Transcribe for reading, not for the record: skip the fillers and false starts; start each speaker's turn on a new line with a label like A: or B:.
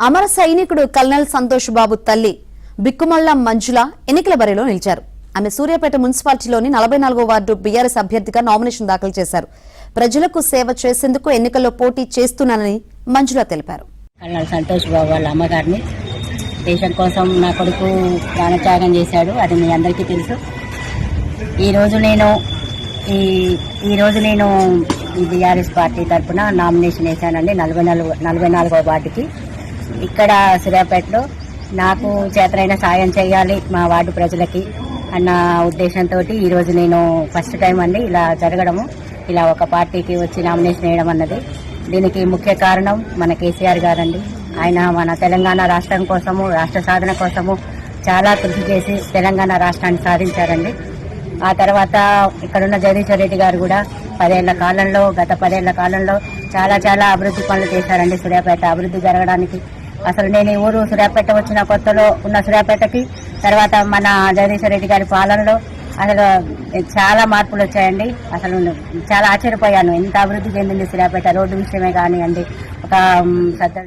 A: అమర సైనికుడు కల్నల్ సంతోష్ బాబు తల్లి బిక్కుమళ్ల మంజుల ఎన్నికల బరిలో నిలిచారు. ఆమె సూర్యాపేట మున్సిపాలిటీలోని 44వ వార్డు బీఆర్ఎస్ అభ్యర్థిగా నామినేషన్ దాఖలు చేశారు. ప్రజలకు సేవ చేసేందుకు ఎన్నికల్లో పోటీ చేస్తున్నానని మంజుల తెలిపారు.
B: కల్నల్ సంతోష్ బాబు వాళ్ళ అమ్మగారిని దేశం కోసం నా కొడుకు ప్రాణత్యాగం చేశాడు. అది మీ అందరికీ తెలుసు. ఈరోజు నేను బీఆర్ఎస్ పార్టీ తరఫున నామినేషన్ వేశానండి 44వ వార్డుకి. ఇక్కడ సూర్యాపేటలో నాకు చేతనైన సాయం చేయాలి మా వార్డు ప్రజలకి అన్న ఉద్దేశంతో ఈరోజు నేను ఫస్ట్ టైం అండి ఇలా జరగడము, ఇలా ఒక పార్టీకి వచ్చి నామినేషన్ వేయడం అన్నది. దీనికి ముఖ్య కారణం మన కేసీఆర్ గారండి. ఆయన మన తెలంగాణ రాష్ట్రం కోసము, రాష్ట్ర సాధన కోసము చాలా కృషి చేసి తెలంగాణ రాష్ట్రాన్ని సాధించారండి. ఆ తర్వాత ఇక్కడున్న జగదీశ్వర్ రెడ్డి గారు కూడా గత 10 ఏళ్ల కాలంలో చాలా అభివృద్ధి పనులు చేశారండి. సూర్యాపేట అభివృద్ధి జరగడానికి అసలు నేను ఈ ఊరు సూర్యాపేట వచ్చిన కొత్తలో ఉన్న సూర్యాపేటకి తర్వాత మన జగదీశ్వర్ రెడ్డి గారి పాలనలో అసలు చాలా మార్పులు వచ్చాయండి. అసలు చాలా ఆశ్చర్యపోయాను ఎంత అభివృద్ధి చెందింది సూర్యాపేట. రోడ్డు విషయమే కానివ్వండి, ఒక